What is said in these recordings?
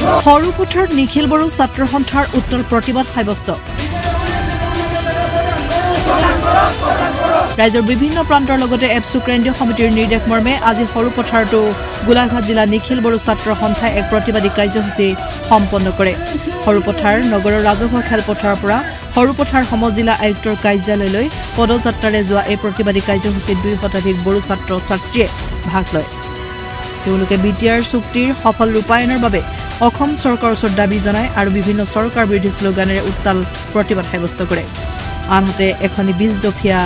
সৰুপথাৰ নিখিল বড়ো ছাত্ৰ সন্থাৰ উত্তল প্ৰতিবাদ সাব্যস্ত ৰাজ্যৰ বিভিন্ন প্ৰান্তৰ লগতে এপছু কেন্দ্ৰীয় সমিতিৰ নিৰ্দেশ মৰ্মে আজি সৰুপথাৰতো গোলাঘাট জিলা নিখিল বড়ো ছাত্ৰ সন্থাই এক প্ৰতিবাদী কাৰ্যসূচী সম্পন্ন কৰে সৰুপথাৰ নগৰৰ ৰাজহুৱা খেলপথাৰৰ পৰা সৰুপথাৰ সমজিলা আয়ুক্তৰ কাৰ্যালয়লৈ পদযাত্ৰাৰে যোৱা এই প্ৰতিবাদী কাৰ্যসূচীত 2 শতাধিক বড়ো ছাত্ৰ ছাত্ৰীয়ে ভাগ লয় তেওঁলোকে বিটিআৰ চুক্তিৰ সফল ৰূপায়ণৰ বাবে অসম চৰকাৰৰ ওচৰত দাবী জনায় আৰু বিভিন্ন চৰকাৰ বিৰোধী শ্লোগানেৰে উত্তাল প্ৰতিবাদ সাব্যস্ত কৰে আনহাতে এখনি 20 দফীয়া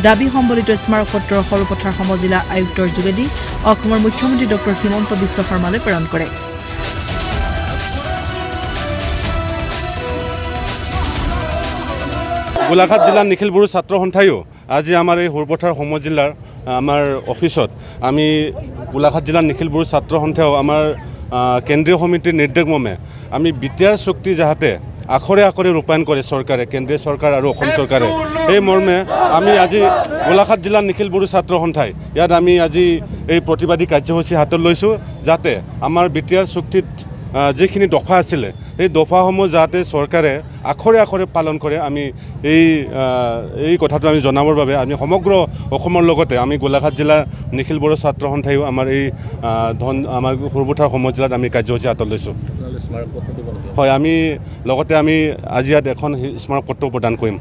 দাবী সম্বলিত স্মাৰকপত্ৰ সৰুপথাৰ সমজিলা আয়ুক্তৰ যোগেদি অসমৰ মুখ্যমন্ত্ৰী ডক্টৰ হিমন্ত বিশ্ব শৰ্মালৈ প্ৰেৰণ কৰে গোলাঘাট জিলা নিখিল বড়ো ছাত্ৰ সন্থায়ো আজি আমাৰ এই সৰুপথাৰ সমজিলাৰ আমাৰ অফিচত আমি গোলাঘাট জিলা নিখিল বড়ো ছাত্ৰ সন্থায়ো আমাৰ কেন্দ্ৰীয় সমিতিৰ নিৰ্দেশ মৰ্মে আমি বিটিআৰ চুক্তি যাতে আখৰে আখৰে ৰূপায়ণ কৰে চৰকাৰে কেন্দ্ৰীয় চৰকাৰ আৰু অসম চৰকাৰে এই মৰ্মে আমি আজি গোলাঘাট জিলা নিখিল বড়ো ছাত্ৰ সন্থাই ইয়াত আমি আজি এই প্ৰতিবাদী কাৰ্যসূচী হাতত লৈছোঁ যাতে আমাৰ বিটিআৰ চুক্তিত যিখিনি দফা আছিলে এই দফাসমূহ যাতে চৰকাৰে আখৰে আখৰে পালন কৰে আমি এই কথাটো আমি জনাবৰ বাবে আমি সমগ্ৰ অসমৰ লগতে আমি গোলাঘাট জিলা নিখিল বড়ো ছাত্ৰ সন্থায়ো আমাৰ এই আমাৰ সৰুপথাৰ সমজিলাত আমি কাৰ্যসূচী হাতত লৈছোঁ হয় আমি লগতে আমি আজি ইয়াত এখন স্মাৰকপত্ৰ প্ৰদান কৰিম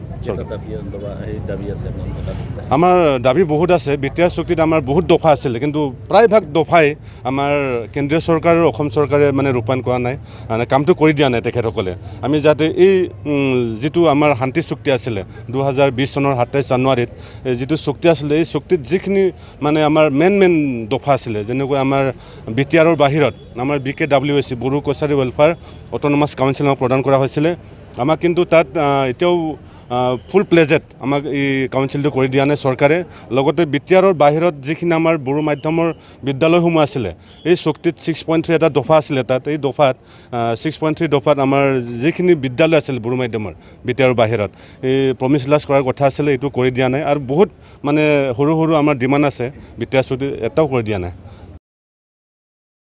আমাৰ দাবী বহুত আছে বিটিআৰ চুক্তিত আমাৰ বহুত দফা আছিলে কিন্তু প্ৰায়ভাগ দফাই আমাৰ কেন্দ্ৰীয় চৰকাৰ আৰু অসম চৰকাৰে মানে ৰূপায়ণ কৰা নাই মানে কামটো কৰি দিয়া নাই তেখেতসকলে আমি যাতে এই যিটো আমাৰ শান্তি চুক্তি আছিলে 2020 চনৰ 27 জানুৱাৰীত যিটো চুক্তি আছিলে এই চুক্তিত যিখিনি মানে আমাৰ মেইন দফা আছিলে যেনেকৈ আমাৰ বিটিআৰৰ বাহিৰত আমাৰ BKWC Bodo Kachari welfare autonomous council প্ৰদান কৰা হৈছিলে আমাক কিন্তু তাত এতিয়াও ফুল প্লেজেড আমাক এই কাউন্সিলটো কৰি দিয়া নাই চৰকাৰে লগতে বিটিআৰৰ বাহিৰত যিখিনি আমাৰ বড়ো মাধ্যমৰ বিদ্যালয়সমূহ আছিলে এই চুক্তিত 6.3 এটা দফা আছিলে তাত এই দফাত 6.3 দফাত আমাৰ যিখিনি বিদ্যালয় আছিলে বড়ো মাধ্যমৰ বিটিআৰৰ বাহিৰত এই প্ৰমিছ লাছ কৰাৰ কথা আছিলে এইটো কৰি দিয়া নাই আৰু বহুত মানে সৰু আমাৰ ডিমাণ্ড আছে বিটিআৰ চুক্তি এটাও কৰি দিয়া নাই